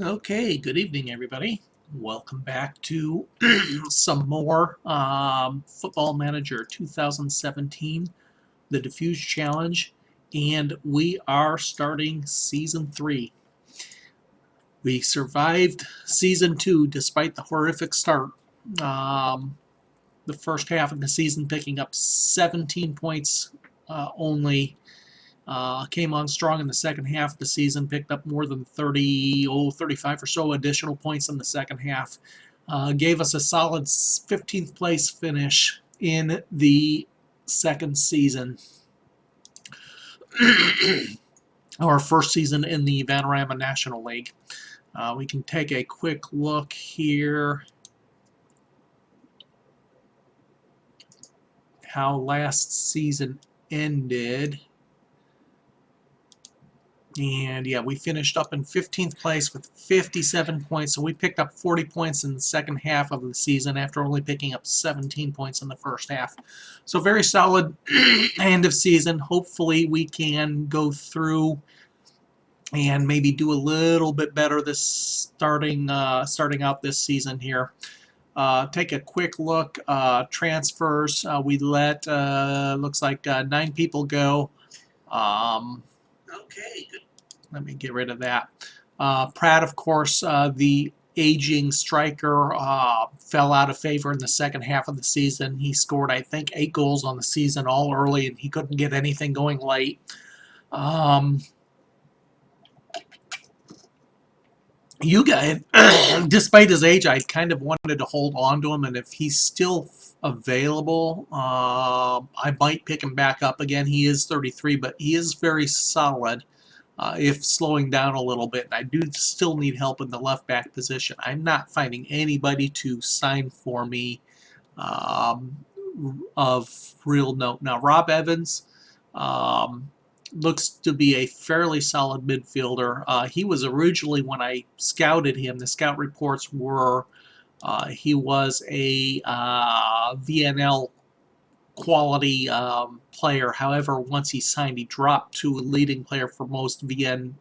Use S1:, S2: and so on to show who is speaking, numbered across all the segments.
S1: Okay, good evening, everybody. Welcome back to some more Football Manager 2017, the Dafuge Challenge, and we are starting Season 3. We survived Season 2 despite the horrific start. Um, the first half of the season picking up 17 points only. Came on strong in the second half of the season, picked up more than 35 or so additional points in the second half. Gave us a solid 15th place finish in the second season, our first season in the Vanarama National League. We can take a quick look here how last season ended. And yeah, we finished up in 15th place with 57 points. So we picked up 40 points in the second half of the season after only picking up 17 points in the first half. So very solid end of season. Hopefully we can go through and maybe do a little bit better this starting out this season here. Take a quick look. Transfers. We let looks like 9 people go. Okay, good. Let me get rid of that. Pratt, of course, the aging striker, fell out of favor in the second half of the season. He scored, I think, 8 goals on the season all early, and he couldn't get anything going late. You guys, despite his age, I kind of wanted to hold on to him, and if he's still available, I might pick him back up again. He is 33, but he is very solid. If slowing down a little bit. I do still need help in the left back position. I'm not finding anybody to sign for me of real note. Now, Rob Evans looks to be a fairly solid midfielder. He was originally, when I scouted him, the scout reports were he was a VNL quality player. However, once he signed, he dropped to a leading player for most VN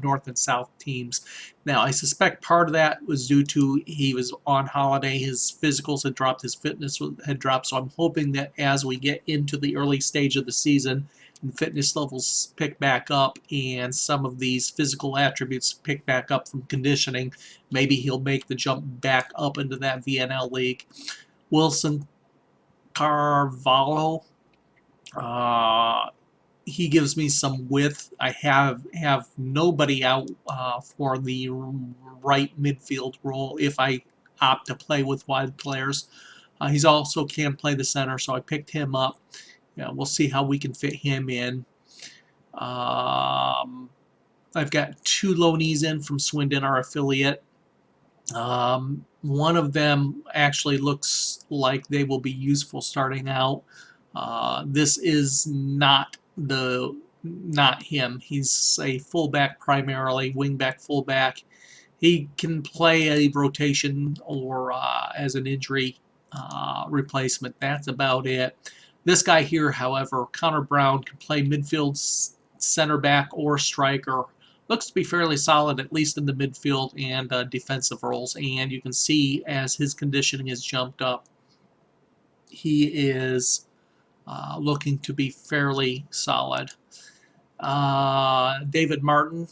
S1: North and South teams. Now, I suspect part of that was due to he was on holiday, his physicals had dropped, his fitness had dropped, so I'm hoping that as we get into the early stage of the season and fitness levels pick back up and some of these physical attributes pick back up from conditioning, maybe he'll make the jump back up into that VNL league. Wilson Carvalho, he gives me some width. I have nobody out for the right midfield role if I opt to play with wide players. He's also can play the center, so I picked him up. Yeah, we'll see how we can fit him in. I've got 2 loanees in from Swindon, our affiliate. One of them actually looks like they will be useful starting out. This is not him. He's a fullback primarily, wingback, fullback. He can play a rotation or as an injury replacement. That's about it. This guy here, however, Connor Brown, can play midfield, center back, or striker. Looks to be fairly solid, at least in the midfield and defensive roles. And you can see as his conditioning has jumped up, he is looking to be fairly solid. David Martin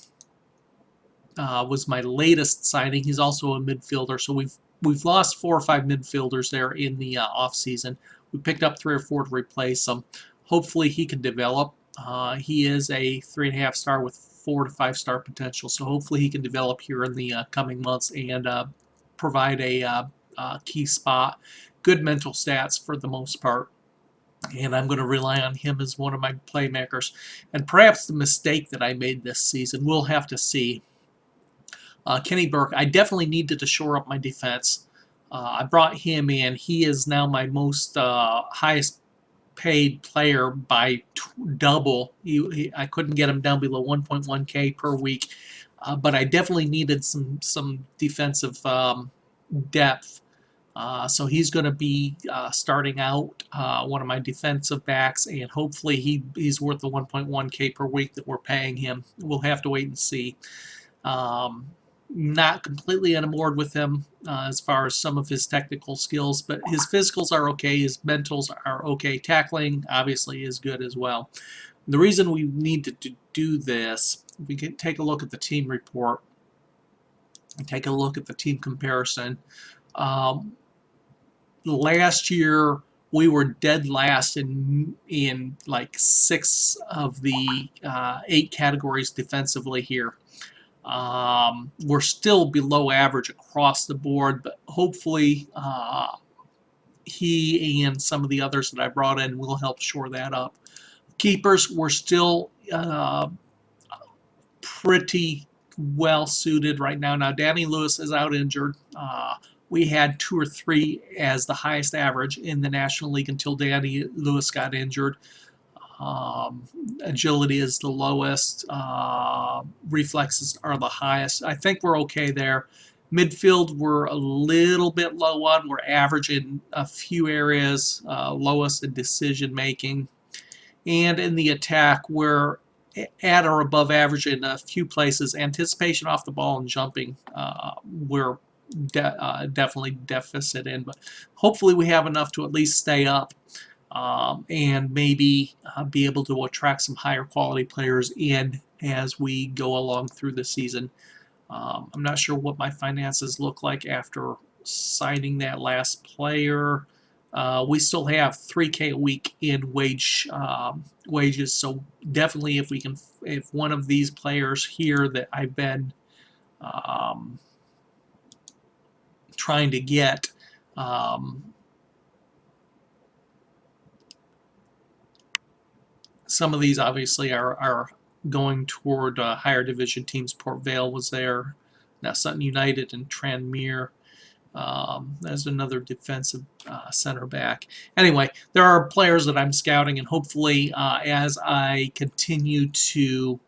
S1: was my latest signing. He's also a midfielder, so we've lost 4 or 5 midfielders there in the off season. We picked up 3 or 4 to replace them. Hopefully he can develop. He is a 3.5 star with 4 to 5 star potential, so hopefully he can develop here in the coming months and provide a key spot. Good mental stats for the most part, and I'm going to rely on him as one of my playmakers. And perhaps the mistake that I made this season, we'll have to see. Kenny Burke, I definitely needed to shore up my defense. I brought him in. He is now my most highest paid player by double. I couldn't get him down below 1.1K per week, but I definitely needed some defensive depth. So he's going to be starting out one of my defensive backs, and hopefully he's worth the 1.1K per week that we're paying him. We'll have to wait and see. Not completely on board with him as far as some of his technical skills, but his physicals are okay, his mentals are okay. Tackling obviously is good as well. The reason we need to do this, we can take a look at the team report and take a look at the team comparison. Last year we were dead last in like 6 of the 8 categories defensively here. We're still below average across the board, but hopefully he and some of the others that I brought in will help shore that up. Keepers, we're still pretty well suited right now. Now, Danny Lewis is out injured. We had 2 or 3 as the highest average in the National League until Danny Lewis got injured. Agility is the lowest. Reflexes are the highest. I think we're okay there. Midfield, we're a little bit low on. We're average in a few areas, lowest in decision making. And in the attack, we're at or above average in a few places. Anticipation off the ball and jumping, we're definitely deficit in, but hopefully we have enough to at least stay up. And maybe be able to attract some higher quality players in as we go along through the season. I'm not sure what my finances look like after signing that last player. We still have $3K a week in wages, so definitely if one of these players here that I've been trying to get some of these obviously are going toward higher division teams. Port Vale was there. Now Sutton United and Tranmere. There's another defensive center back. Anyway, there are players that I'm scouting, and hopefully as I continue to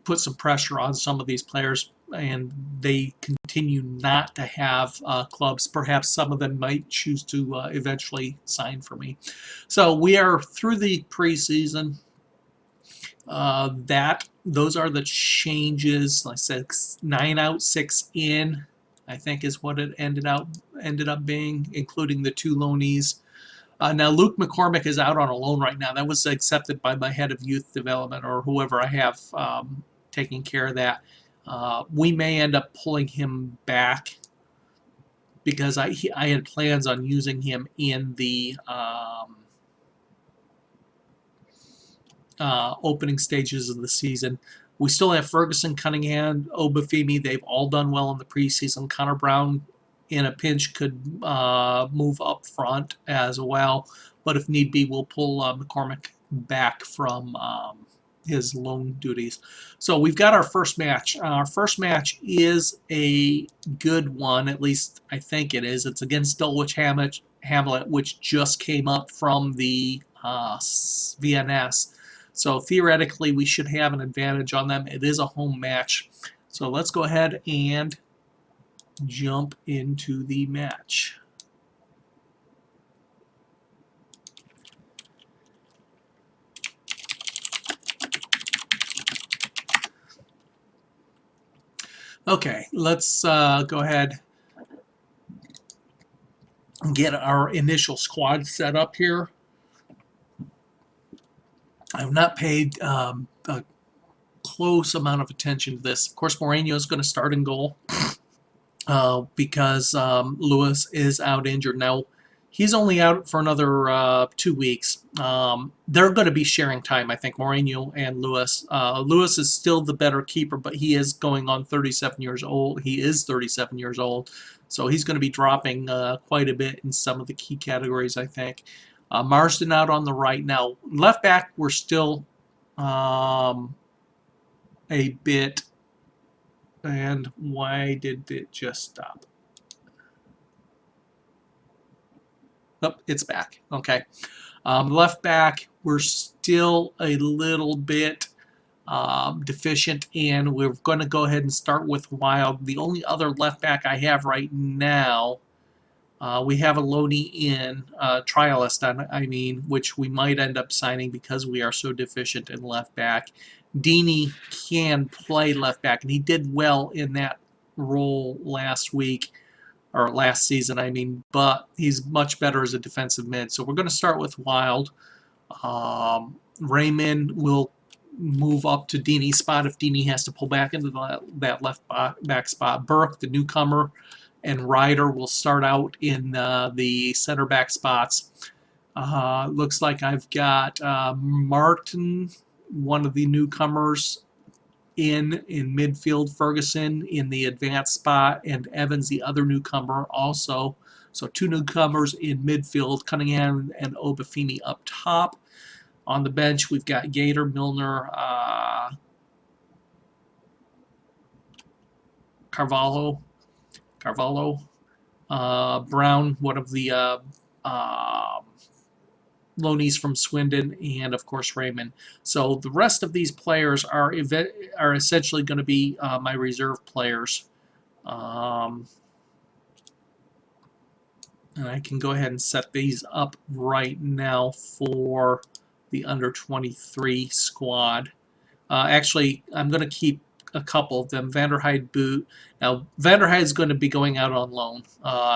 S1: put some pressure on some of these players and they continue not to have clubs, perhaps some of them might choose to eventually sign for me. So we are through the preseason. Those are the changes. Like I said, 9 out, 6 in, I think is what it ended up being, including the 2 loanees. Now Luke McCormick is out on a loan right now. That was accepted by my head of youth development or whoever I have taking care of that. We may end up pulling him back because I had plans on using him in the opening stages of the season. We still have Ferguson, Cunningham, Obafemi. They've all done well in the preseason. Connor Brown, in a pinch, could move up front as well. But if need be, we'll pull McCormick back from his loan duties. So we've got our first match. Our first match is a good one, at least I think it is. It's against Dulwich Hamlet, which just came up from the VNS. So theoretically, we should have an advantage on them. It is a home match. So let's go ahead and jump into the match. Okay, let's go ahead and get our initial squad set up here. I've not paid a close amount of attention to this. Of course, Moreno is going to start in goal because Lewis is out injured. Now, he's only out for another 2 weeks. They're going to be sharing time, I think, Moreno and Lewis. Lewis is still the better keeper, but he is going on 37 years old. He is 37 years old, so he's going to be dropping quite a bit in some of the key categories, I think. Marsden out on the right. Now, left back, we're still a bit... And why did it just stop? Oh, it's back. Okay. Left back, we're still a little bit deficient, and we're going to go ahead and start with Wild. The only other left back I have right now We have a loanee in, trialist, I mean, which we might end up signing because we are so deficient in left back. Deeney can play left back, and he did well in that role last week, or last season, I mean, but he's much better as a defensive mid. So we're going to start with Wild. Raymond will move up to Deeney's spot if Deeney has to pull back into that left back spot. Burke, the newcomer, and Ryder will start out in the center back spots. Looks like I've got Martin, one of the newcomers, in midfield, Ferguson in the advanced spot, and Evans, the other newcomer, also. So 2 newcomers in midfield, Cunningham and Obafemi up top. On the bench, we've got Gator, Milner, Carvalho, Brown, one of the loanees from Swindon, and of course Raymond. So the rest of these players are essentially going to be my reserve players. And I can go ahead and set these up right now for the under 23 squad. Actually, I'm going to keep a couple of them. Vanderheide, Boot. Now, Vanderheide's going to be going out on loan.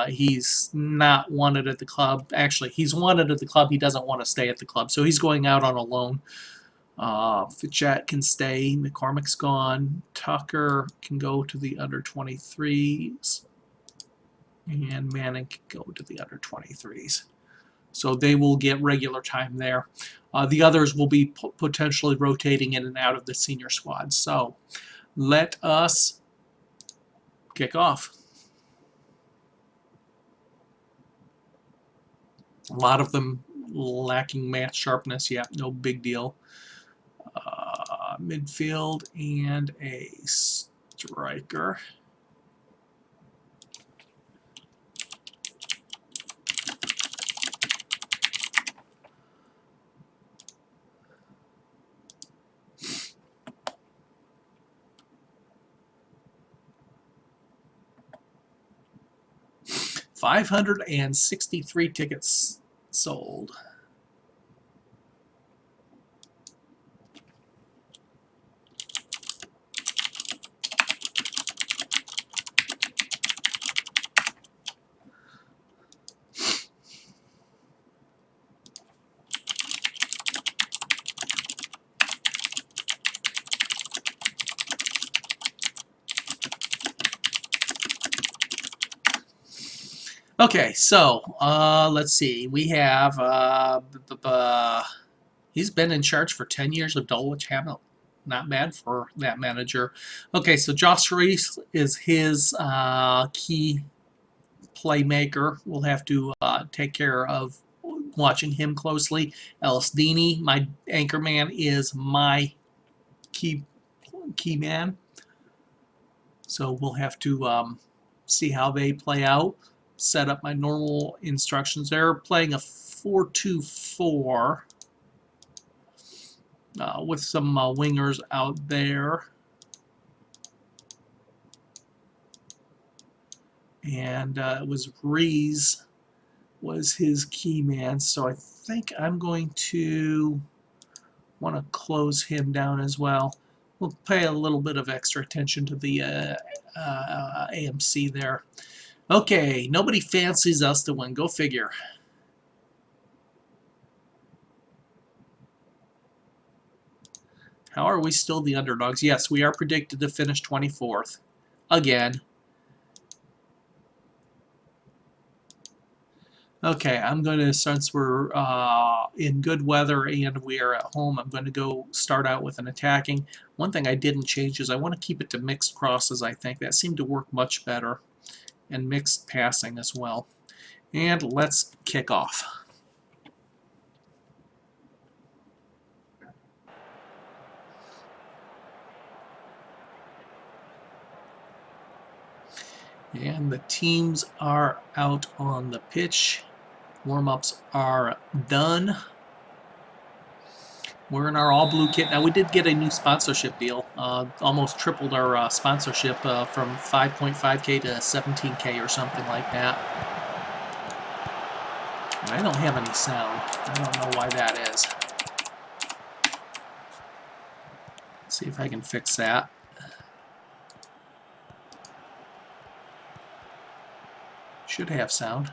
S1: He's not wanted at the club. Actually, he's wanted at the club. He doesn't want to stay at the club, so he's going out on a loan. Fitchat can stay. McCormick's gone. Tucker can go to the under 23s. And Manning can go to the under 23s. So they will get regular time there. The others will be potentially rotating in and out of the senior squad. So let us kick off. A lot of them lacking match sharpness. Yeah, no big deal. Midfield and a striker. $563 tickets sold. Okay, so let's see. We have he's been in charge for 10 years of Dulwich Hamlet. Not bad for that manager. Okay, so Josh Reese is his key playmaker. We'll have to take care of watching him closely. Ellis Deeney, my anchor man, is my key man. So we'll have to see how they play out. Set up my normal instructions. They're playing a 4-2-4 with some wingers out there. And it was Rees was his key man, so I think I'm going to want to close him down as well. We'll pay a little bit of extra attention to the AMC there. Okay, nobody fancies us to win. Go figure. How are we still the underdogs? Yes, we are predicted to finish 24th. Again. Okay, I'm going to, since we're in good weather and we are at home, I'm going to go start out with an attacking. One thing I didn't change is I want to keep it to mixed crosses, I think. That seemed to work much better. And mixed passing as well. And let's kick off. And the teams are out on the pitch. Warm-ups are done. We're in our all-blue kit. Now, we did get a new sponsorship deal. Almost tripled our sponsorship from 5.5K to 17K or something like that. I don't have any sound. I don't know why that is. See if I can fix that. Should have sound.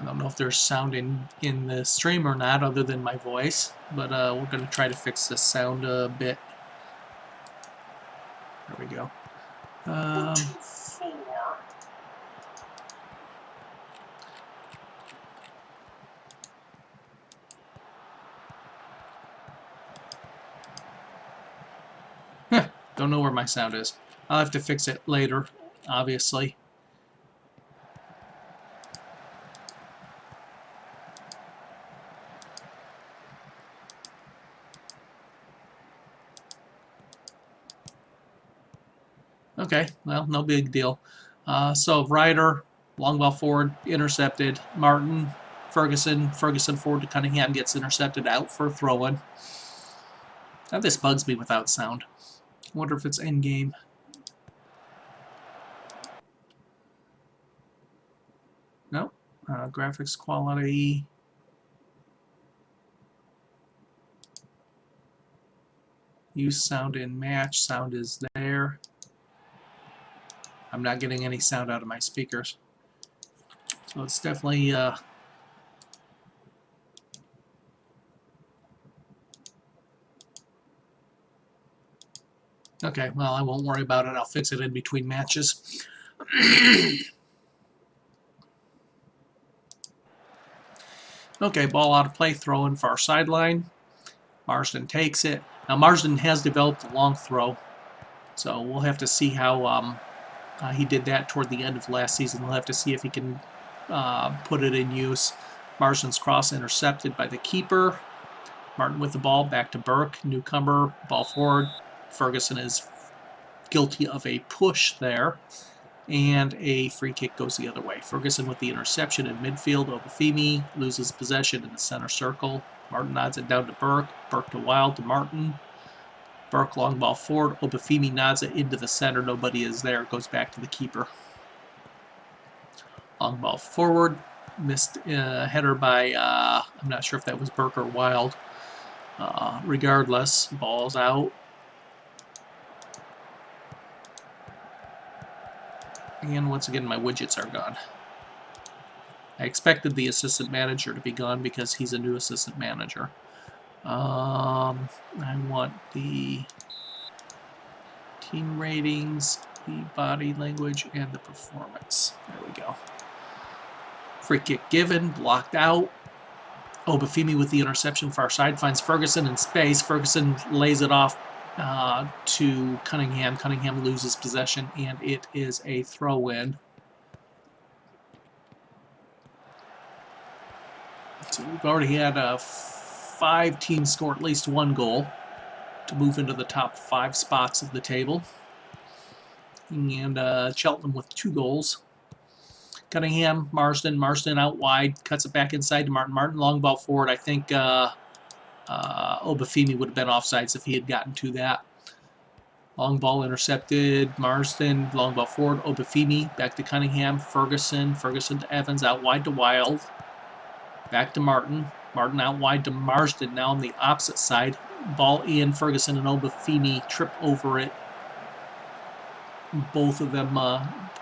S1: I don't know if there's sound in the stream or not other than my voice, but we're going to try to fix the sound a bit. There we go. 424. Don't know where my sound is. I'll have to fix it later, obviously. Okay, well, no big deal. So Ryder, long ball forward, intercepted. Martin, Ferguson forward to Cunningham, gets intercepted, out for a throw-in. Now this bugs me without sound. I wonder if it's in-game. No. Graphics quality. Use sound in match. Sound is there. I'm not getting any sound out of my speakers. So it's definitely... Okay, well, I won't worry about it. I'll fix it in between matches. Okay, ball out of play, throw in far sideline. Marsden takes it. Now, Marsden has developed a long throw, so we'll have to see how he did that toward the end of last season. We'll have to see if he can put it in use. Marsden's cross intercepted by the keeper. Martin with the ball, back to Burke. Newcomer, ball forward. Ferguson is guilty of a push there, and a free kick goes the other way. Ferguson with the interception in midfield. Obafemi loses possession in the center circle. Martin nods it down to Burke. Burke to Wild to Martin. Burke long ball forward. Obafemi nods it into the center. Nobody is there. It goes back to the keeper. Long ball forward. Missed header by, I'm not sure if that was Burke or Wild. Regardless, ball's out. And once again, my widgets are gone. I expected the assistant manager to be gone because he's a new assistant manager. I want the team ratings, the body language, and the performance. There we go. Free kick given, blocked out. Obafemi with the interception, far side, finds Ferguson in space. Ferguson lays it off to Cunningham. Cunningham loses possession, and it is a throw-in. So we've already had 5 teams score at least 1 goal to move into the top 5 spots of the table. And Cheltenham with 2 goals. Cunningham, Marsden out wide, cuts it back inside to Martin. Martin, long ball forward. I think Obafemi would have been offsides if he had gotten to that. Long ball intercepted. Marsden, long ball forward. Obafemi, back to Cunningham. Ferguson to Evans, out wide to Wild. Back to Martin. Martin out wide to Marsden, now on the opposite side. Ball in. Ferguson and Obafemi trip over it. Both of them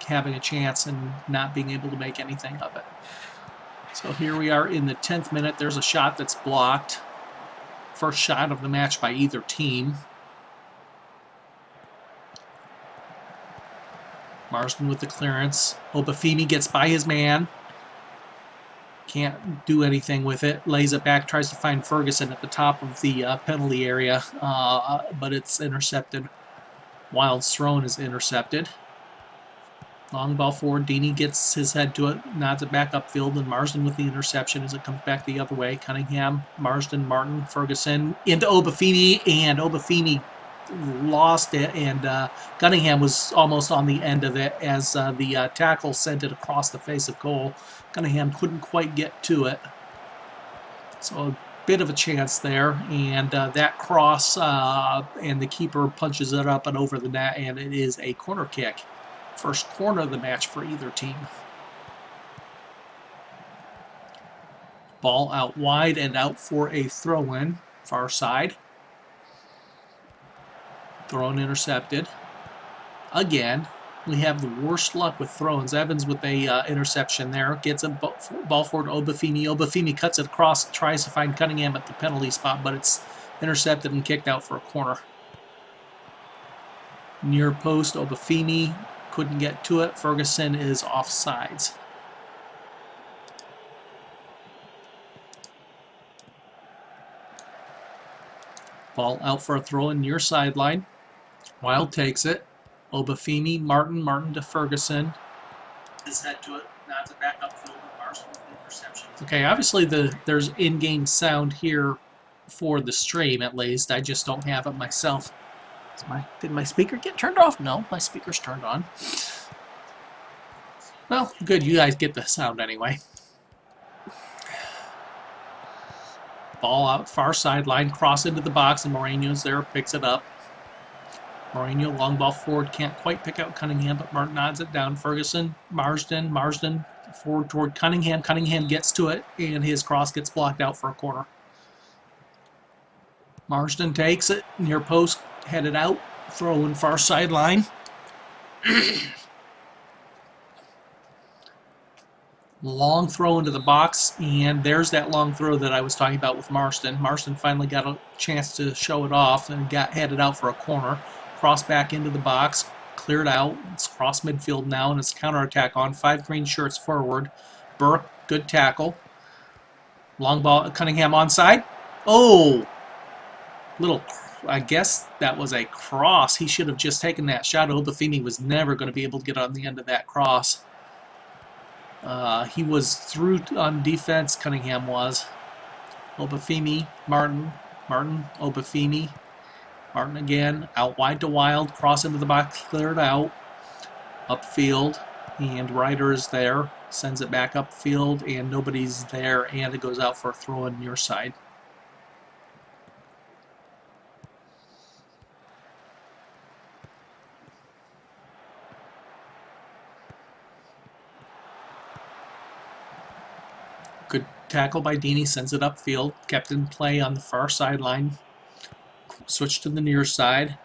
S1: having a chance and not being able to make anything of it. So here we are in the 10th minute. There's a shot that's blocked. First shot of the match by either team. Marsden with the clearance. Obafemi gets by his man. Can't do anything with it. Lays it back, tries to find Ferguson at the top of the penalty area, but it's intercepted. Wild's thrown is intercepted. Long ball forward. Deeney gets his head to it, nods it back upfield, and Marsden with the interception as it comes back the other way. Cunningham, Marsden, Martin, Ferguson into Obafemi, and Obafemi lost it, and Cunningham was almost on the end of it as the tackle sent it across the face of goal. Cunningham couldn't quite get to it. So bit of a chance there, and that cross, and the keeper punches it up and over the net, and it is a corner kick. First corner of the match for either team. Ball out wide and out for a throw-in, far side. Throw-in intercepted. Again, we have the worst luck with throw-ins. Evans with a interception there. Gets a ball forward to Obafemi. Obafemi cuts it across, tries to find Cunningham at the penalty spot, but it's intercepted and kicked out for a corner. Near post, Obafemi couldn't get to it. Ferguson is offsides. Ball out for a throw-in near sideline. Wild takes it. Obafemi, Martin to Ferguson. His head to it, nods it back upfield. Marston with interception. Okay, obviously there's in-game sound here for the stream at least. I just don't have it myself. Did my speaker get turned off? No, my speaker's turned on. Well, good, you guys get the sound anyway. Ball out far sideline, cross into the box, and Moreno's there, picks it up. Moreno, long ball forward, can't quite pick out Cunningham, but Martin nods it down. Ferguson, Marsden forward toward Cunningham. Cunningham gets to it, and his cross gets blocked out for a corner. Marsden takes it, near post, headed out, throw in far sideline. Long throw into the box, and there's that long throw that I was talking about with Marsden. Marsden finally got a chance to show it off and got headed out for a corner. Cross back into the box, cleared out. It's cross midfield now, and it's counterattack on. 5 green shirts forward. Burke, good tackle. Long ball, Cunningham onside. Oh! I guess that was a cross. He should have just taken that shot. Obafemi was never going to be able to get on the end of that cross. He was through on defense, Cunningham was. Obafemi, Martin, Obafemi. Martin again, out wide to Wild, cross into the box, cleared out, upfield, and Ryder is there, sends it back upfield, and nobody's there, and it goes out for a throw in near side. Good tackle by Deeney, sends it upfield, kept in play on the far sideline. Switch to the near side.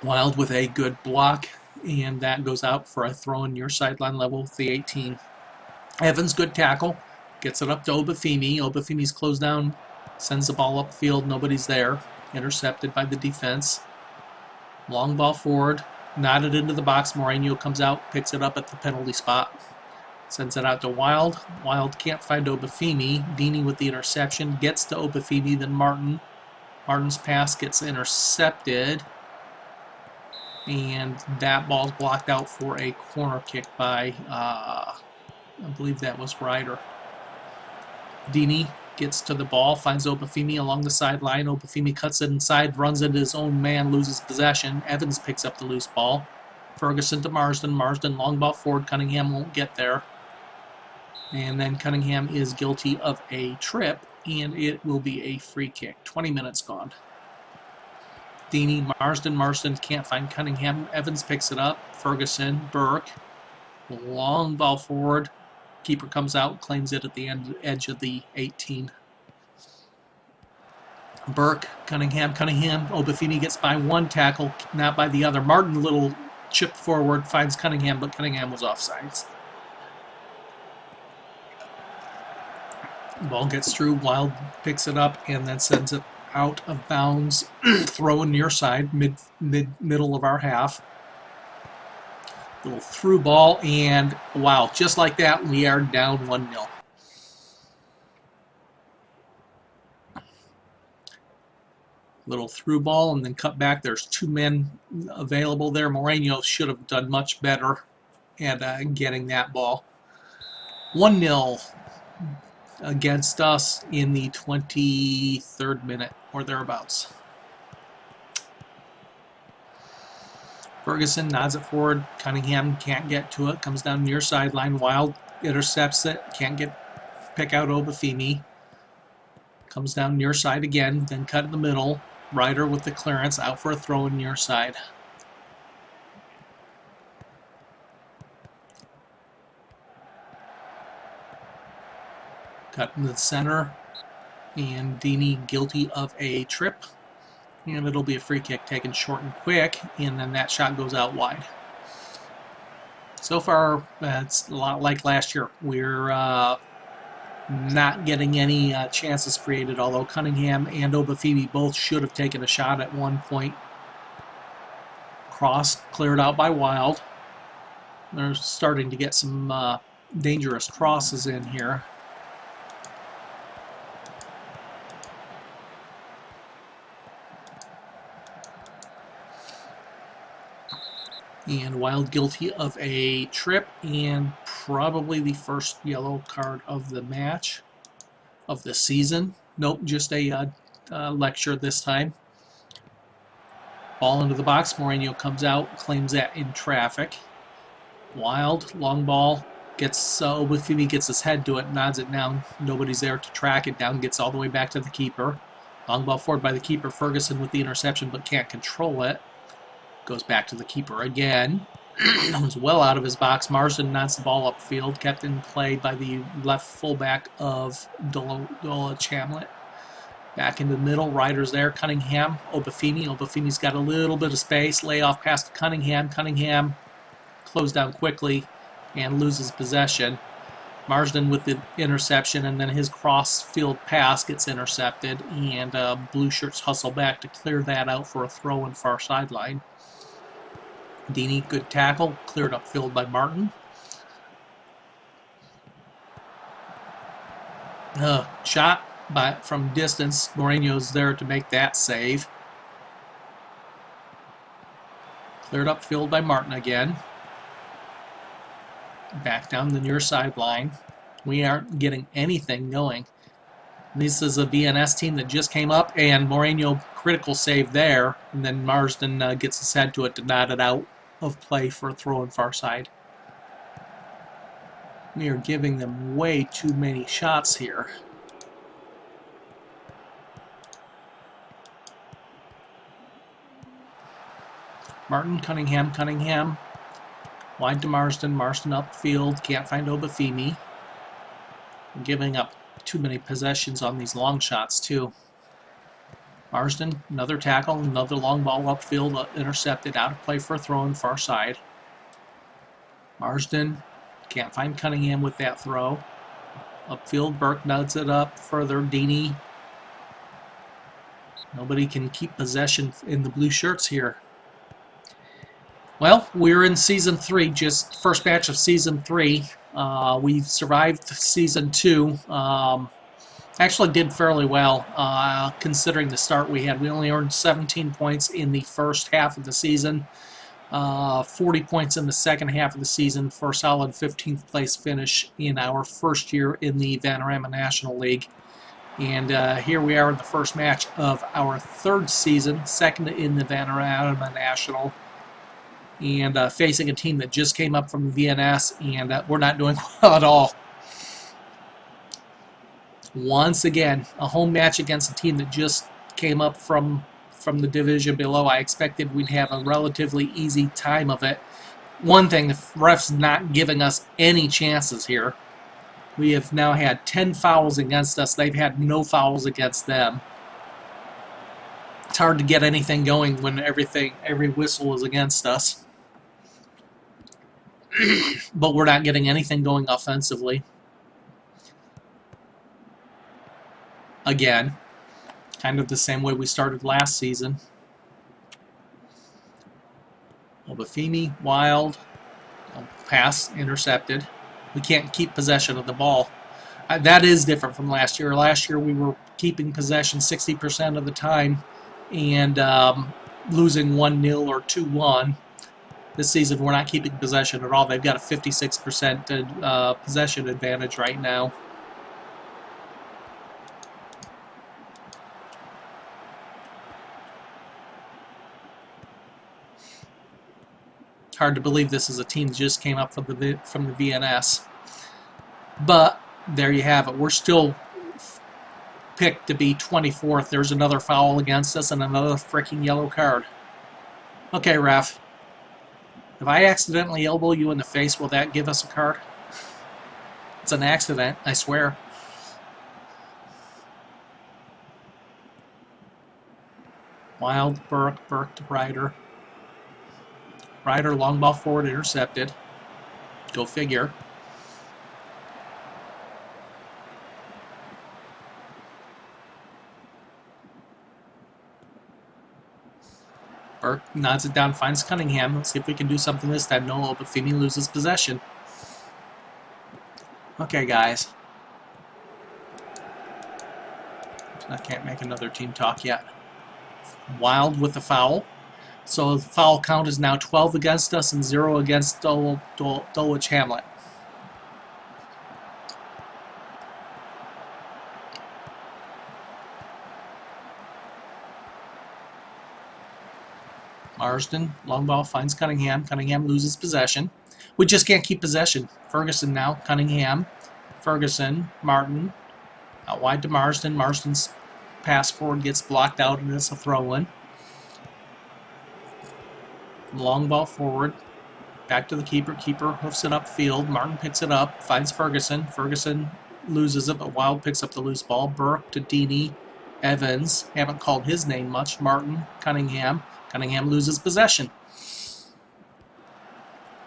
S1: Wild with a good block, and that goes out for a throw in near sideline level with the 18. Evans, good tackle, gets it up to Obafemi. Obafemi's closed down, sends the ball upfield, nobody's there. Intercepted by the defense. Long ball forward, nodded into the box. Moreno comes out, picks it up at the penalty spot. Sends it out to Wild. Wild can't find Obafemi. Deeney with the interception. Gets to Obafemi, then Martin. Martin's pass gets intercepted. And that ball's blocked out for a corner kick by, I believe that was Ryder. Deeney gets to the ball, finds Obafemi along the sideline. Obafemi cuts it inside, runs into his own man, loses possession. Evans picks up the loose ball. Ferguson to Marsden. Marsden, long ball forward. Cunningham won't get there. And then Cunningham is guilty of a trip, and it will be a free kick. 20 minutes gone. Deeney, Marsden can't find Cunningham. Evans picks it up. Ferguson, Burke. Long ball forward. Keeper comes out, claims it at the edge of the 18. Burke, Cunningham. Obafemi gets by one tackle, not by the other. Martin, little chip forward, finds Cunningham, but Cunningham was offsides. Ball gets through, Wild picks it up and then sends it out of bounds. Throw in near side, middle of our half. Little through ball, and wow, just like that, we are down 1-0. Little through ball and then cut back. There's 2 men available there. Moreno should have done much better at getting that ball. 1-0 against us in the 23rd minute or thereabouts. Ferguson nods it forward. Cunningham can't get to it. Comes down near sideline. Wild intercepts it. Can't get pick out Obafemi. Comes down near side again, then cut in the middle. Ryder with the clearance, out for a throw in near side. Cut in the center, and Dini guilty of a trip. And it'll be a free kick taken short and quick, and then that shot goes out wide. So far, it's a lot like last year. We're not getting any chances created, although Cunningham and Obafemi both should have taken a shot at one point. Cross cleared out by Wild. They're starting to get some dangerous crosses in here. And Wild guilty of a trip and probably the first yellow card of the match, of the season. Nope, just a lecture this time. Ball into the box. Moreno comes out, claims that in traffic. Wild, long ball, gets Obafemi gets his head to it, nods it down. Nobody's there to track it down, gets all the way back to the keeper. Long ball forward by the keeper. Ferguson with the interception but can't control it. Goes back to the keeper again. Was well out of his box. Marsden knocks the ball upfield, kept in play by the left fullback of Dola Chamlet. Back into the middle, Ryder's there. Cunningham, Obafemi. Obafemi's got a little bit of space. Layoff pass to Cunningham. Cunningham closed down quickly and loses possession. Marsden with the interception, and then his cross-field pass gets intercepted, and Blue Shirts hustle back to clear that out for a throw in far sideline. Dini, good tackle, cleared upfield by Martin. Shot from distance. Moreno's there to make that save. Cleared upfield by Martin again. Back down the near sideline. We aren't getting anything going. This is a VNS team that just came up, and Moreno critical save there, and then Marsden gets his head to it to nod it out of play for a throw in far side. We are giving them way too many shots here. Martin, Cunningham. Wide to Marsden upfield, can't find Obafemi. Giving up too many possessions on these long shots too. Marsden, another tackle, another long ball upfield, intercepted, out of play for a throw in far side. Marsden, can't find Cunningham with that throw. Upfield, Burke nods it up further, Dini. Nobody can keep possession in the Blue Shirts here. Well, we're in Season 3, just first match of Season 3. We've survived Season 2. Actually did fairly well, considering the start we had. We only earned 17 points in the first half of the season, 40 points in the second half of the season for a solid 15th place finish in our first year in the Vanarama National League. And here we are in the first match of our third season, second in the Vanarama National, and facing a team that just came up from the VNS, and we're not doing well at all. Once again, a home match against a team that just came up from the division below. I expected we'd have a relatively easy time of it. One thing, the ref's not giving us any chances here. We have now had 10 fouls against us. They've had no fouls against them. It's hard to get anything going when every whistle is against us. But we're not getting anything going offensively. Again, kind of the same way we started last season. Obafemi, Wild, pass, intercepted. We can't keep possession of the ball. That is different from last year. Last year we were keeping possession 60% of the time and losing 1-0 or 2-1. This season we're not keeping possession at all. They've got a 56% possession advantage right now. Hard to believe this is a team that just came up from the VNS. But there you have it. We're still picked to be 24th. There's another foul against us and another freaking yellow card. Okay, ref. If I accidentally elbow you in the face, will that give us a card? It's an accident, I swear. Wild, Burke to Ryder. Ryder, long ball forward, intercepted. Go figure. Burke nods it down, finds Cunningham. Let's see if we can do something this time. No, Obafemi loses possession. Okay, guys. I can't make another team talk yet. Wild with the foul. So the foul count is now 12 against us and 0 against Dulwich Hamlet. Marsden, long ball, finds Cunningham. Cunningham loses possession. We just can't keep possession. Ferguson now, Cunningham. Ferguson, Martin. Out wide to Marsden. Marsden's pass forward gets blocked out and it's a throw-in. Long ball forward. Back to the keeper. Keeper hoofs it upfield. Martin picks it up. Finds Ferguson. Ferguson loses it, but Wild picks up the loose ball. Burke to Deeney. Evans. Haven't called his name much. Martin. Cunningham. Cunningham loses possession.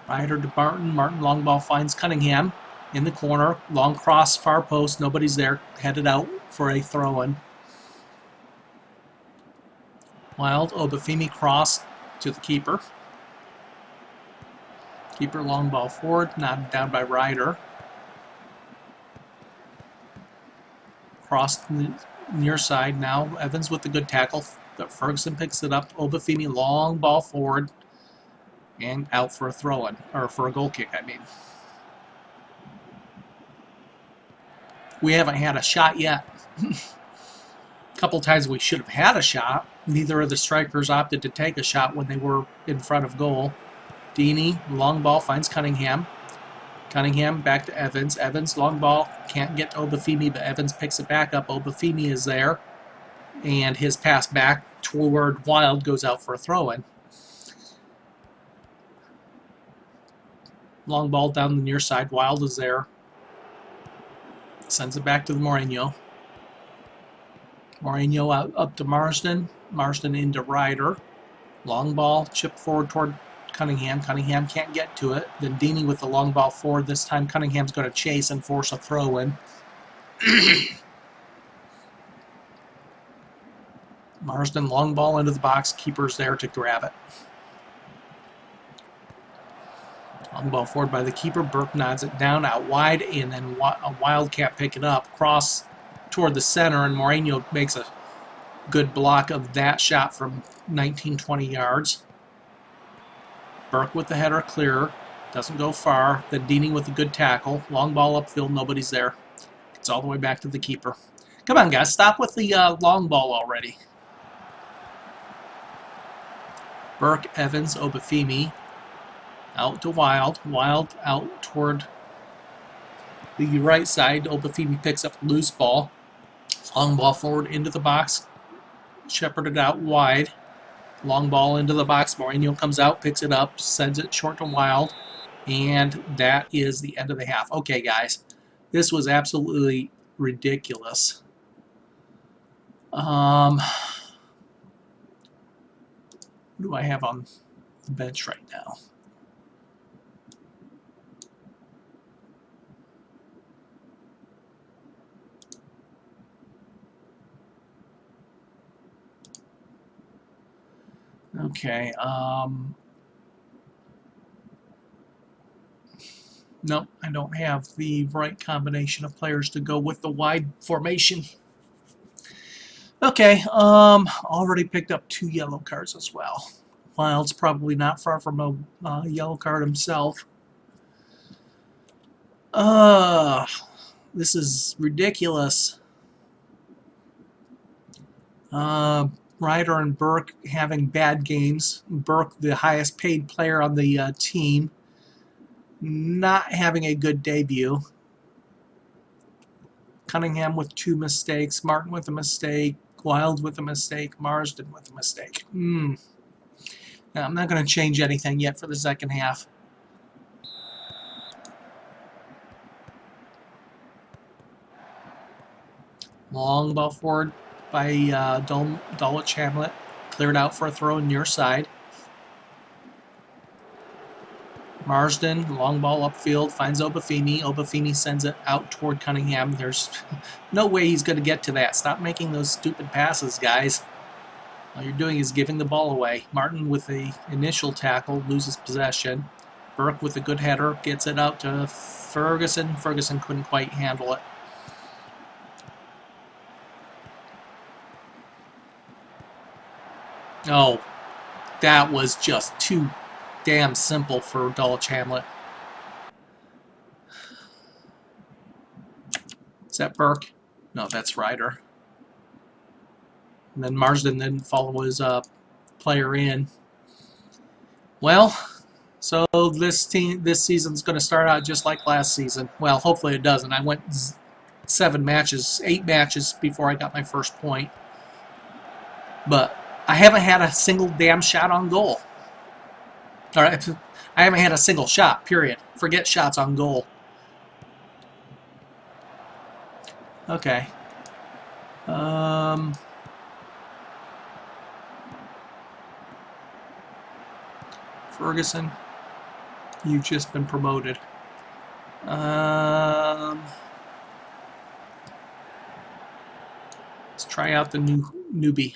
S1: Ryder to Martin. Martin long ball finds Cunningham in the corner. Long cross, far post. Nobody's there. Headed out for a throw-in. Wild. Obafemi cross to the keeper. Keeper long ball forward. Nodded down by Ryder. Cross near side now. Evans with the good tackle. But Ferguson picks it up. Obafemi long ball forward and out for a throw-in, or for a goal kick, I mean. We haven't had a shot yet. A couple times we should have had a shot. Neither of the strikers opted to take a shot when they were in front of goal. Deeney, long ball, finds Cunningham. Cunningham back to Evans. Evans, long ball, can't get to Obafemi, but Evans picks it back up. Obafemi is there. And his pass back toward Wild goes out for a throw-in. Long ball down the near side. Wild is there. Sends it back to Moreno. Moreno out up to Marsden. Marsden into Ryder. Long ball, chip forward toward Cunningham. Cunningham can't get to it. Then Deeney with the long ball forward. This time Cunningham's going to chase and force a throw-in. Marsden long ball into the box. Keeper's there to grab it. Long ball forward by the keeper. Burke nods it down out wide, and then a Wild can't pick it up. Cross toward the center, and Moreno makes a good block of that shot from 19-20 yards. Burke with the header clear. Doesn't go far. Then Deeney with a good tackle. Long ball upfield. Nobody's there. It's all the way back to the keeper. Come on, guys. Stop with the long ball already. Burke, Evans, Obafemi. Out to Wild. Wild out toward the right side. Obafemi picks up loose ball. Long ball forward into the box. Shepherded out wide. Long ball into the box. Moreno comes out, picks it up, sends it short to Wild. And that is the end of the half. Okay, guys. This was absolutely ridiculous. Who do I have on the bench right now? Okay, nope, I don't have the right combination of players to go with the wide formation. Okay, already picked up 2 yellow cards as well. Wild's probably not far from a yellow card himself. This is ridiculous. Ryder and Burke having bad games. Burke, the highest paid player on the team, not having a good debut. Cunningham with 2 mistakes, Martin with a mistake, Wild with a mistake, Marsden with a mistake. Now, I'm not going to change anything yet for the second half. Long ball forward by Dulwich Hamlet. Cleared out for a throw near side. Marsden, long ball upfield, finds Obafemi. Obafemi sends it out toward Cunningham. There's no way he's going to get to that. Stop making those stupid passes, guys. All you're doing is giving the ball away. Martin with the initial tackle loses possession. Burke with a good header gets it out to Ferguson. Ferguson couldn't quite handle it. Oh, that was just too damn simple for Dulwich Hamlet. Is that Burke? No, that's Ryder. And then Marsden didn't follow his player in. Well, so this season's going to start out just like last season. Well, hopefully it doesn't. I went 8 matches before I got my first point. But I haven't had a single damn shot on goal. All right, I haven't had a single shot, period. Forget shots on goal. Okay. Ferguson, you've just been promoted. Let's try out the newbie.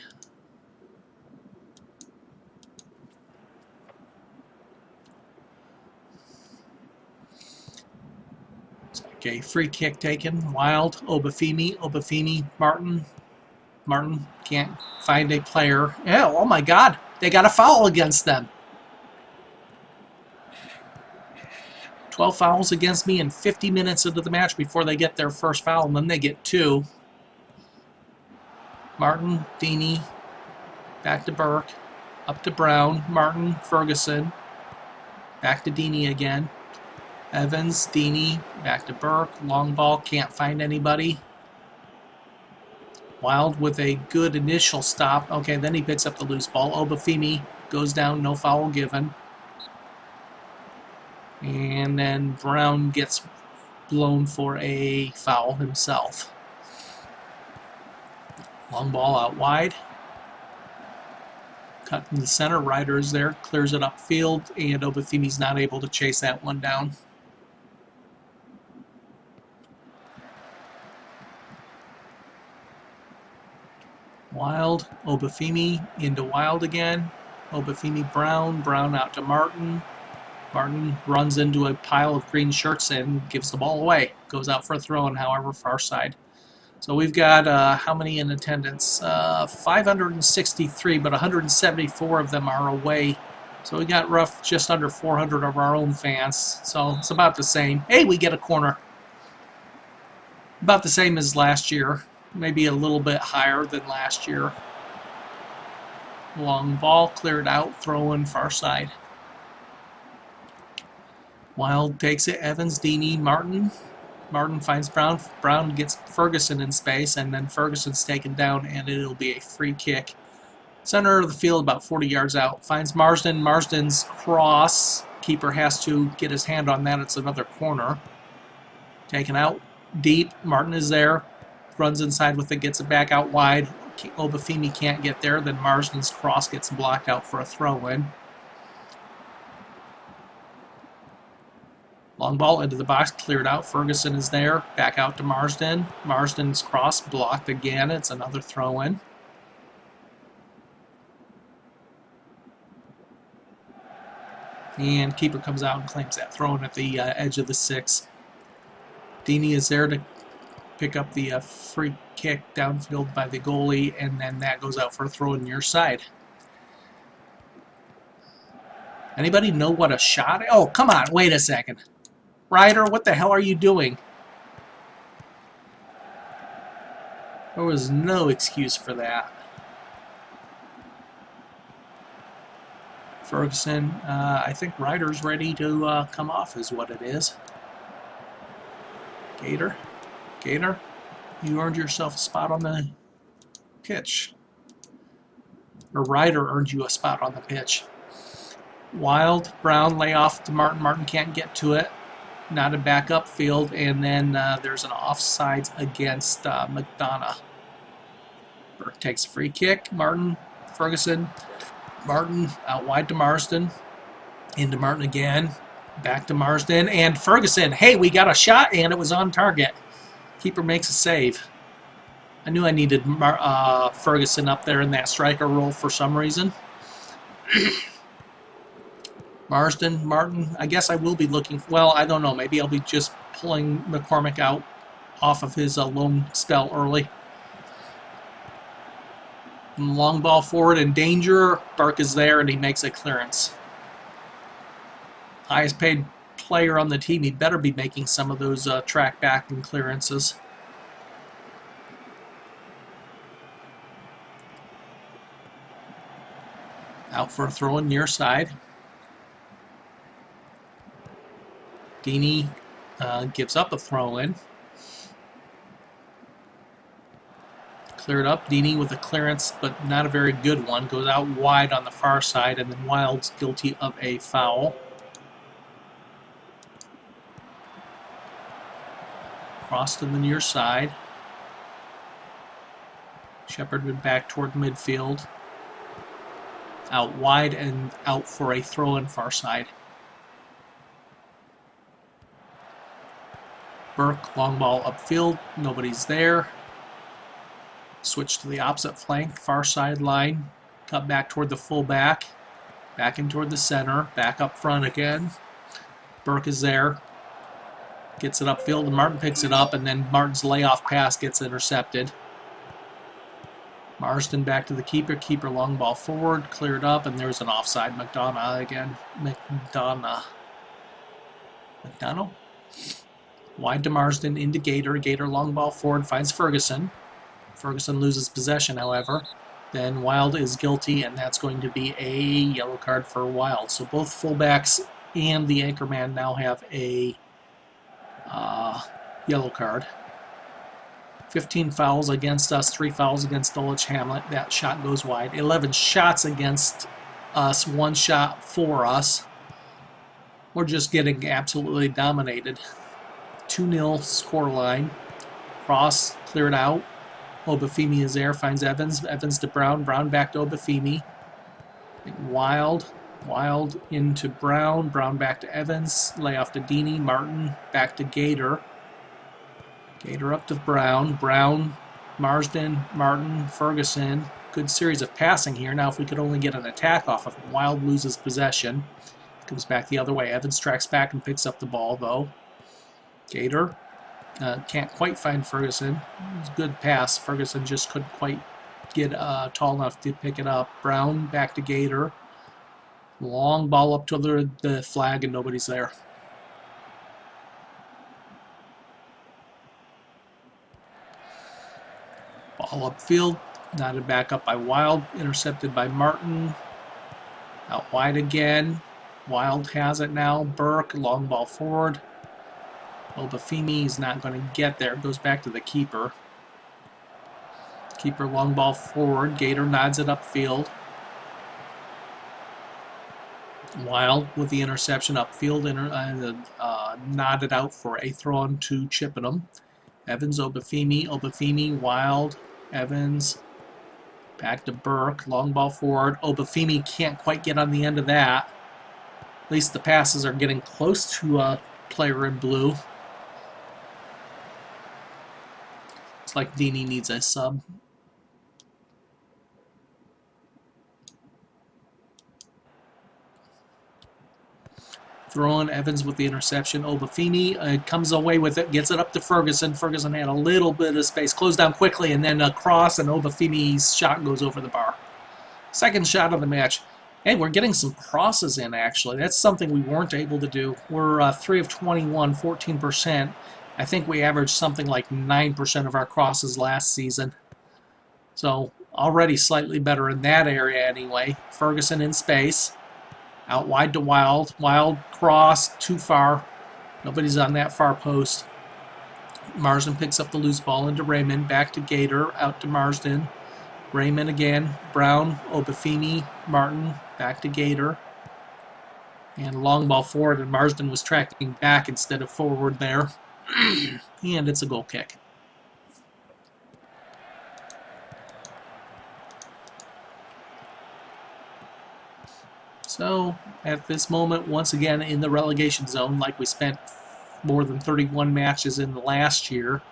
S1: Okay, free kick taken. Wild, Obafemi, Martin. Martin can't find a player. Oh my God, they got a foul against them. 12 fouls against me in 50 minutes into the match before they get their first foul, and then they get 2. Martin, Deeney, back to Burke, up to Brown, Martin, Ferguson, back to Deeney again. Evans, Deeney, back to Burke, long ball, can't find anybody. Wild with a good initial stop. Okay, then he picks up the loose ball. Obafemi goes down, no foul given. And then Brown gets blown for a foul himself. Long ball out wide. Cut in the center. Ryder is there. Clears it upfield. And Obafemi's not able to chase that one down. Wild. Obafemi into Wild again. Obafemi, Brown. Brown out to Martin. Martin runs into a pile of green shirts and gives the ball away. Goes out for a throw, and however, far side. So we've got how many in attendance? 563, but 174 of them are away. So we got just under 400 of our own fans. So it's about the same. Hey, we get a corner. About the same as last year. Maybe a little bit higher than last year. Long ball cleared out, throw in far side. Wild takes it, Evans, Deeney, Martin. Martin finds Brown. Brown gets Ferguson in space, and then Ferguson's taken down, and it'll be a free kick. Center of the field, about 40 yards out. Finds Marsden. Marsden's cross. Keeper has to get his hand on that. It's another corner. Taken out deep. Martin is there. Runs inside with it, gets it back out wide. Obafemi can't get there. Then Marsden's cross gets blocked out for a throw-in. Long ball into the box, cleared out. Ferguson is there. Back out to Marsden. Marsden's cross blocked again. It's another throw-in. And keeper comes out and claims that throw-in at the edge of the 6. Deeney is there to pick up the free kick downfield by the goalie, and then that goes out for a throw-in near side. Anybody know what a shot is? Oh, come on, wait a second. Ryder, what the hell are you doing? There was no excuse for that. Ferguson, I think Ryder's ready to come off is what it is. Gator. You earned yourself a spot on the pitch. Or Ryder earned you a spot on the pitch. Wild, Brown, lay off to Martin. Martin can't get to it. Knotted back upfield, and then there's an offsides against McDonough. Burke takes a free kick. Martin, Ferguson, Martin out wide to Marsden. Into Martin again. Back to Marsden and Ferguson. Hey, we got a shot, and it was on target. Keeper makes a save. I knew I needed Ferguson up there in that striker role for some reason. Marsden, Martin, I guess I will be looking, well, I don't know, maybe I'll be just pulling McCormick out off of his loan spell early. Long ball forward in danger, Burke is there and he makes a clearance. Highest paid player on the team, he better be making some of those track back and clearances. Out for a throw in near side. Deeney gives up a throw-in. Cleared up. Deeney with a clearance, but not a very good one. Goes out wide on the far side, and then Wild's guilty of a foul. Cross to the near side. Shepard went back toward midfield. Out wide and out for a throw-in far side. Burke, long ball upfield, nobody's there. Switch to the opposite flank, far sideline. Cut back toward the fullback. Back in toward the center. Back up front again. Burke is there. Gets it upfield, and Martin picks it up, and then Martin's layoff pass gets intercepted. Marsden back to the keeper. Keeper long ball forward, cleared up, and there's an offside. McDonough again. McDonough. Wide to Marsden, into Gator. Gator long ball forward, finds Ferguson. Ferguson loses possession, however. Then Wild is guilty, and that's going to be a yellow card for Wild. So both fullbacks and the anchorman now have a yellow card. 15 fouls against us, 3 fouls against Dulwich Hamlet. That shot goes wide. 11 shots against us, 1 shot for us. We're just getting absolutely dominated. 2-0 scoreline. Cross cleared out. Obafemi is there, finds Evans. Evans to Brown. Brown back to Obafemi. Wild. Wild into Brown. Brown back to Evans. Layoff to Deeney. Martin back to Gator. Gator up to Brown. Brown, Marsden, Martin, Ferguson. Good series of passing here. Now if we could only get an attack off of him. Wild loses possession. Comes back the other way. Evans tracks back and picks up the ball, though. Gator can't quite find Ferguson. It was a good pass. Ferguson just couldn't quite get tall enough to pick it up. Brown back to Gator. Long ball up to the flag, and nobody's there. Ball upfield, knotted back up by Wild, intercepted by Martin. Out wide again. Wild has it now. Burke, long ball forward. Obafemi is not going to get there. Goes back to the keeper. Keeper long ball forward. Gator nods it upfield. Wild with the interception upfield. Nodded out for a throw-in to Chippenham. Evans, Obafemi. Obafemi, Wild. Evans. Back to Burke. Long ball forward. Obafemi can't quite get on the end of that. At least the passes are getting close to a player in blue. Looks like Deeney needs a sub. Throwing Evans with the interception. Obafemi comes away with it, gets it up to Ferguson. Ferguson had a little bit of space, closed down quickly, and then a cross, and Obafemi's shot goes over the bar. Second shot of the match. Hey, we're getting some crosses in, actually. That's something we weren't able to do. We're 3 of 21, 14%. I think we averaged something like 9% of our crosses last season. So already slightly better in that area anyway. Ferguson in space. Out wide to Wild. Wild cross, too far. Nobody's on that far post. Marsden picks up the loose ball into Raymond. Back to Gator. Out to Marsden. Raymond again. Brown, Obafemi, Martin. Back to Gator. And long ball forward, and Marsden was tracking back instead of forward there. And it's a goal kick. So, at this moment, once again in the relegation zone, like we spent more than 31 matches in the last year.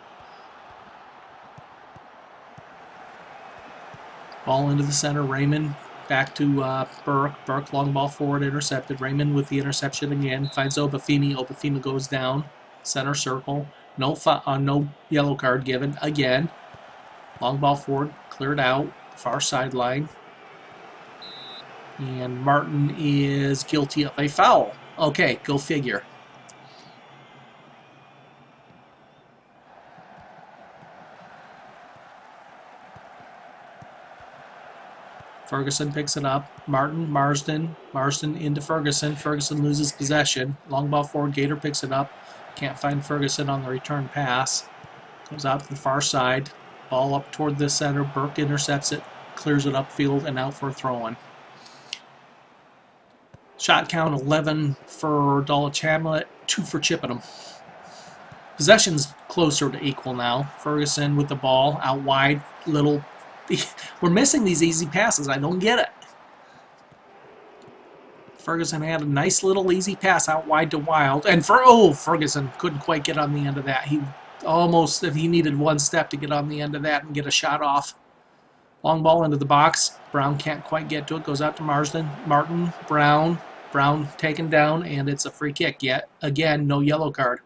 S1: Ball into the center, Raymond back to Burke. Burke, long ball forward, intercepted. Raymond with the interception again, finds Obafemi. Obafemi goes down, center circle. No yellow card given again. Long ball forward, cleared out, far sideline. And Martin is guilty of a foul. Okay, go figure. Ferguson picks it up. Marsden into Ferguson. Ferguson loses possession. Long ball forward, Gator picks it up. Can't find Ferguson on the return pass. Goes out to the far side. Ball up toward the center. Burke intercepts it, clears it upfield, and out for a throw-in. Shot count 11 for Dulwich Hamlet, 2 for Chippenham. Possession's closer to equal now. Ferguson with the ball out wide. We're missing these easy passes. I don't get it. Ferguson had a nice little easy pass out wide to Wild. And Ferguson couldn't quite get on the end of that. He needed one step to get on the end of that and get a shot off. Long ball into the box. Brown can't quite get to it. Goes out to Marsden. Martin, Brown taken down, and it's a free kick. Yet again, no yellow card.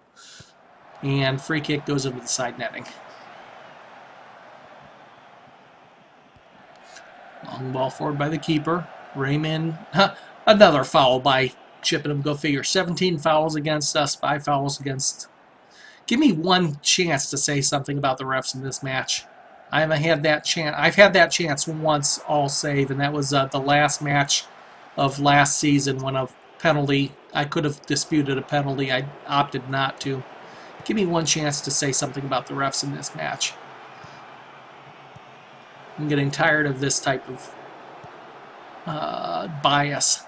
S1: And free kick goes into the side netting. Long ball forward by the keeper. Raymond. Another foul by Chippenham. Go figure. 17 fouls against us, 5 fouls against. Give me one chance to say something about the refs in this match. I haven't had that chance. I've had that chance once all save, and that was the last match of last season when a penalty, I could have disputed a penalty. I opted not to. Give me one chance to say something about the refs in this match. I'm getting tired of this type of bias.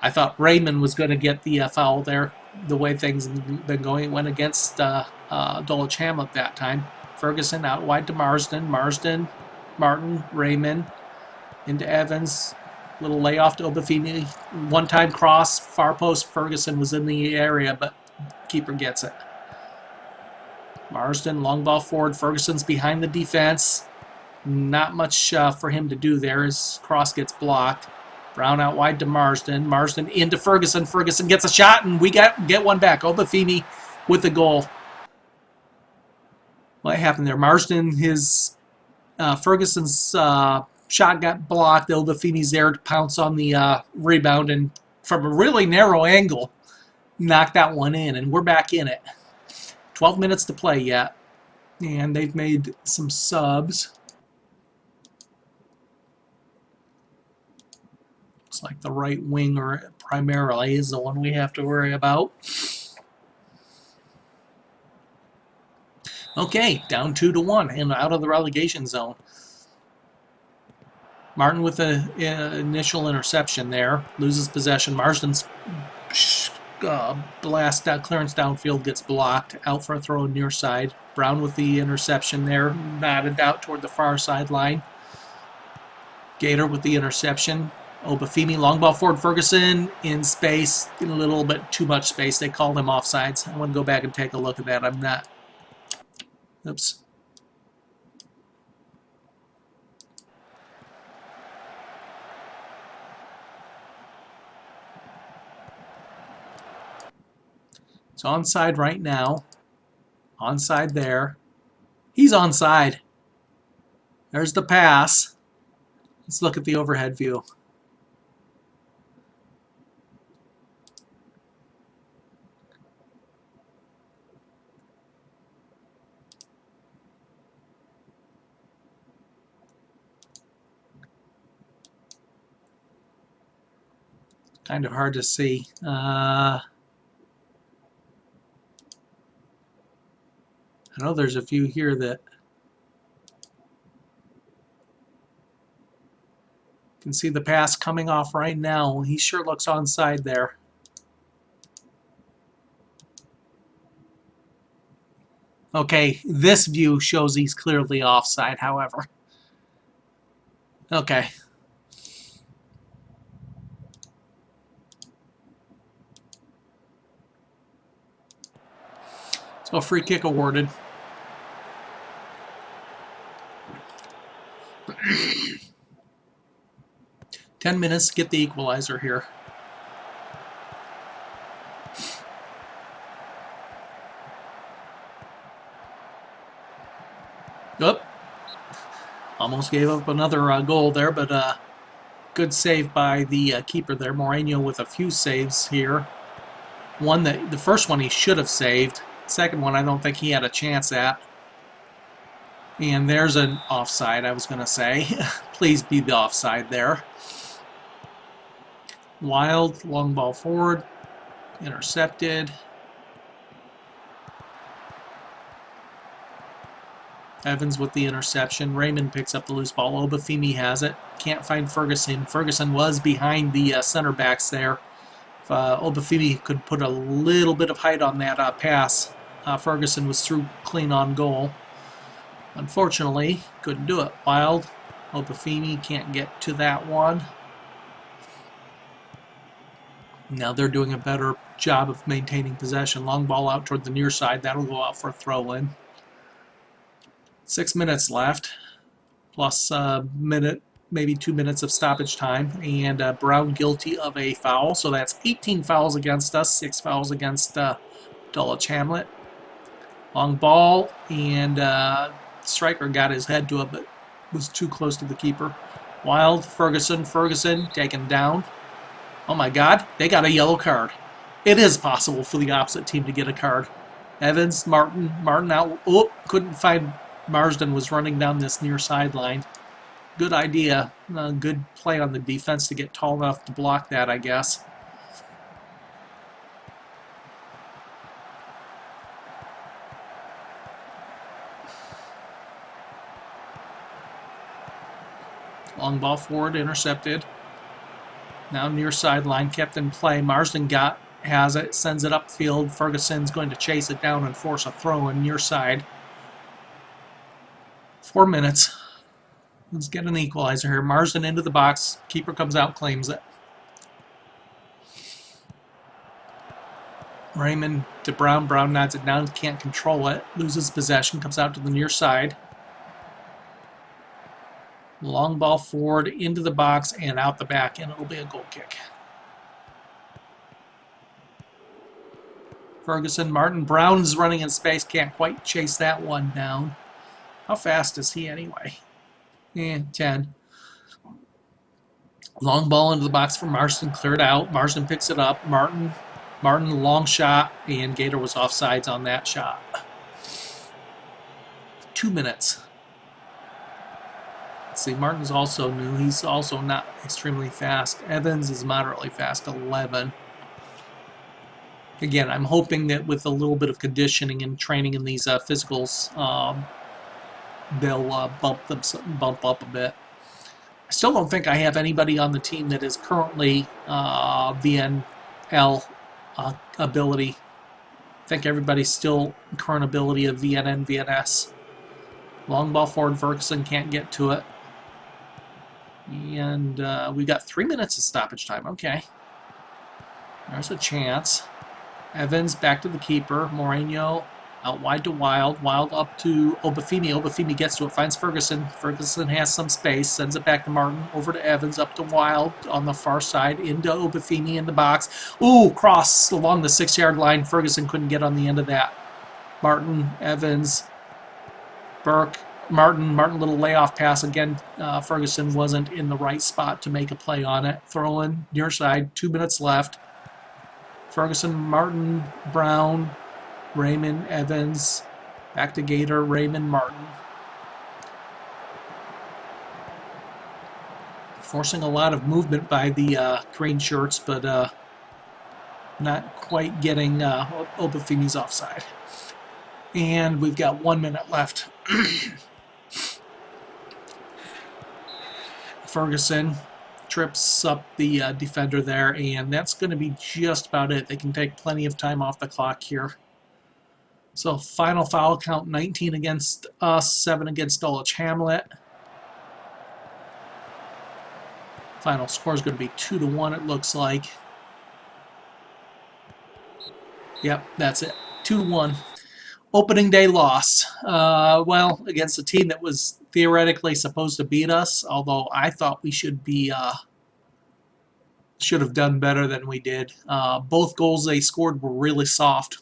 S1: I thought Raymond was going to get the foul there. The way things have been going, it went against Dulwich Hamlet that time. Ferguson out wide to Marsden. Martin, Raymond, into Evans. Little layoff to Obafemi. One-time cross, far post. Ferguson was in the area, but keeper gets it. Marsden, long ball forward. Ferguson's behind the defense. Not much for him to do there. His cross gets blocked. Brown out wide to Marsden. Marsden into Ferguson. Ferguson gets a shot, and we get one back. Obafemi with the goal. What happened there? Ferguson's shot got blocked. Obafemi's there to pounce on the rebound, and from a really narrow angle, knocked that one in, and we're back in it. 12 minutes to play yet, and they've made some subs. Looks like the right winger primarily is the one we have to worry about. Okay, down 2-1 and out of the relegation zone. Martin with the initial interception there. Loses possession. Marsden's blast out, clearance downfield gets blocked. Out for a throw near side. Brown with the interception there. Nodded out toward the far sideline. Gator with the interception. Obafemi, long ball forward. Ferguson in space. A little bit too much space. They called him offsides. I want to go back and take a look at that. I'm not. Oops. It's onside right now. Onside there. He's onside. There's the pass. Let's look at the overhead view. Kind of hard to see. I know there's a few here that can see the pass coming off right now. He sure looks onside there. Okay, this view shows he's clearly offside, however. Okay. So free kick awarded. Ten minutes to get the equalizer here. Oop. Almost gave up another goal there, but good save by the keeper there. Moreno with a few saves here. The first one he should have saved. Second one I don't think he had a chance at. And there's an offside, I was going to say. Please be the offside there. Wild, long ball forward. Intercepted. Evans with the interception. Raymond picks up the loose ball. Obafemi has it. Can't find Ferguson. Ferguson was behind the center backs there. If Obafemi could put a little bit of height on that pass, Ferguson was through clean on goal. Unfortunately, couldn't do it. Wild. Obafemi can't get to that one. Now they're doing a better job of maintaining possession. Long ball out toward the near side. That'll go out for a throw-in. 6 minutes left, plus a minute, maybe 2 minutes of stoppage time, and Brown guilty of a foul. So that's 18 fouls against us, 6 fouls against Dulwich Hamlet. Long ball, and striker got his head to it, but was too close to the keeper. Wild, Ferguson taken down. Oh my God, they got a yellow card. It is possible for the opposite team to get a card. Evans, Martin out. Oh, couldn't find. Marsden was running down this near sideline. Good idea. Good play on the defense to get tall enough to block that, I guess. Long ball forward, intercepted. Now near sideline, kept in play. Marsden has it, sends it upfield. Ferguson's going to chase it down and force a throw in near side. 4 minutes. Let's get an equalizer here. Marsden into the box. Keeper comes out, claims it. Raymond to Brown. Brown nods it down. Can't control it. Loses possession. Comes out to the near side. Long ball forward into the box and out the back, and it'll be a goal kick. Ferguson, Martin. Brown's running in space. Can't quite chase that one down. How fast is he anyway? 10. Long ball into the box for Marsden, cleared out. Marsden picks it up. Martin, long shot, and Gator was offsides on that shot. 2 minutes. Let's see, Martin's also new. He's also not extremely fast. Evans is moderately fast, 11. Again, I'm hoping that with a little bit of conditioning and training in these physicals, they'll bump up a bit. I still don't think I have anybody on the team that is currently VNL ability. I think everybody's still current ability of VNN, VNS. Long ball forward, Ferguson can't get to it. And we got 3 minutes of stoppage time. Okay. There's a chance. Evans back to the keeper. Moreno out wide to Wild. Wild up to Obafemi. Obafemi gets to it, finds Ferguson. Ferguson has some space, sends it back to Martin. Over to Evans, up to Wild on the far side, into Obafemi in the box. Ooh, cross along the 6-yard line. Ferguson couldn't get on the end of that. Martin, Evans, Burke, Martin, little layoff pass. Again, Ferguson wasn't in the right spot to make a play on it. Throw in, near side, 2 minutes left. Ferguson, Martin, Brown, Raymond, Evans, back to Gator, Raymond, Martin. Forcing a lot of movement by the green shirts, but not quite getting Obafemi's offside. And we've got 1 minute left. Ferguson trips up the defender there, and that's going to be just about it. They can take plenty of time off the clock here. So final foul count, 19 against us, 7 against Dulwich Hamlet. Final score is going to be 2-1, it looks like. Yep, that's it. 2-1. Opening day loss. Well, against a team that was theoretically supposed to beat us, although I thought we should have done better than we did. Both goals they scored were really soft.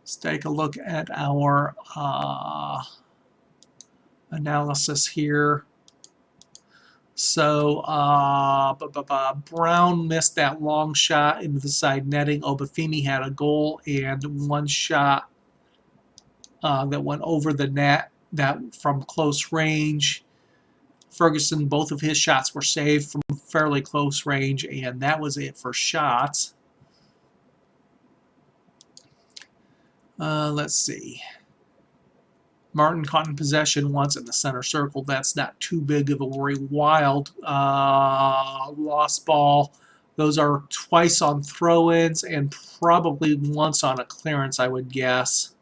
S1: Let's take a look at our analysis here. So Brown missed that long shot into the side netting. Obafemi had a goal and one shot that went over the net, that from close range. Ferguson, both of his shots were saved from fairly close range, and that was it for shots. Let's see. Martin caught in possession once in the center circle. That's not too big of a worry. Wild lost ball. Those are twice on throw-ins and probably once on a clearance, I would guess.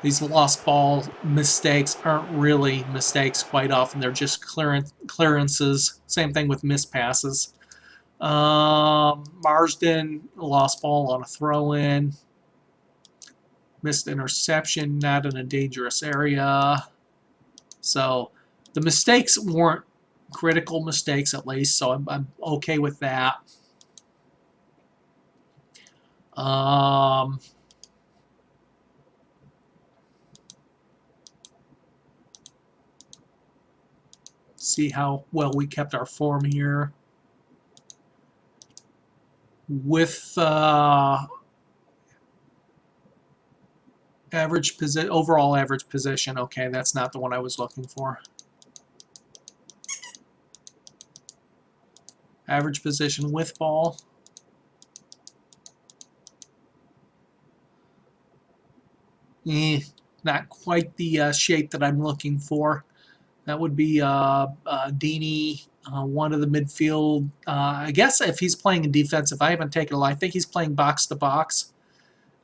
S1: These lost ball mistakes aren't really mistakes quite often. They're just clearances. Same thing with missed passes. Marsden lost ball on a throw-in. Missed interception, not in a dangerous area. So the mistakes weren't critical mistakes, at least, so I'm okay with that. See how well we kept our form here. With overall average position. Okay, that's not the one I was looking for. Average position with ball. Not quite the shape that I'm looking for. That would be Deeney, one of the midfield. I guess if he's playing in defensive, I haven't taken a look. I think he's playing box to box.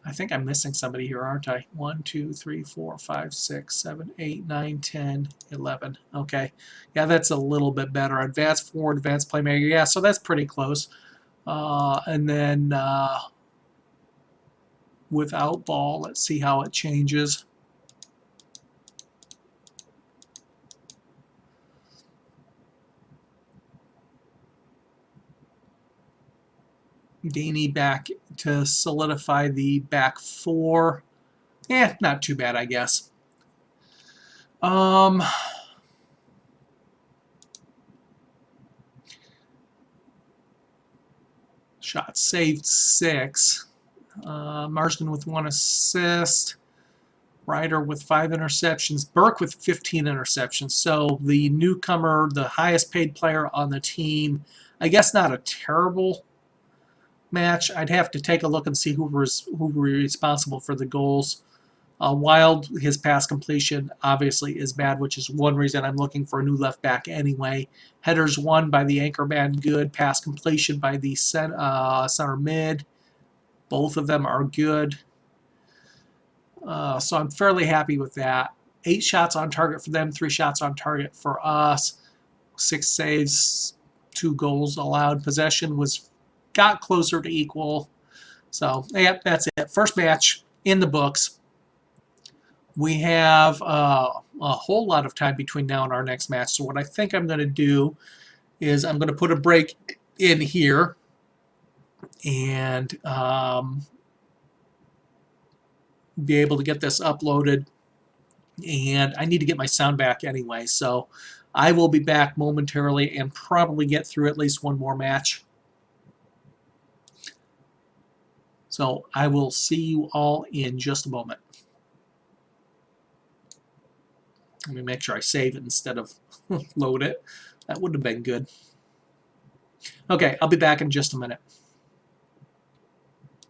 S1: I think I'm missing somebody here, aren't I? 1, 2, 3, 4, 5, 6, 7, 8, 9, 10, 11. Okay. Yeah, that's a little bit better. Advanced forward, advanced playmaker. Yeah, so that's pretty close. And then without ball, let's see how it changes. Deeney back to solidify the back four. Yeah, not too bad, I guess. Shots saved 6. Marsden with 1 assist. Ryder with 5 interceptions. Burke with 15 interceptions. So the newcomer, the highest paid player on the team, I guess not a terrible match. I'd have to take a look and see who was responsible for the goals. Wild, his pass completion obviously is bad, which is one reason I'm looking for a new left back anyway. Headers won by the anchor man, good. Pass completion by the center mid. Both of them are good. So I'm fairly happy with that. 8 shots on target for them, 3 shots on target for us. 6 saves, 2 goals allowed. Possession got closer to equal. So, yeah, that's it. First match in the books. We have a whole lot of time between now and our next match. So what I think I'm going to do is I'm going to put a break in here and be able to get this uploaded. And I need to get my sound back anyway. So I will be back momentarily and probably get through at least one more match. So I will see you all in just a moment. Let me make sure I save it instead of load it. That would have been good. Okay, I'll be back in just a minute.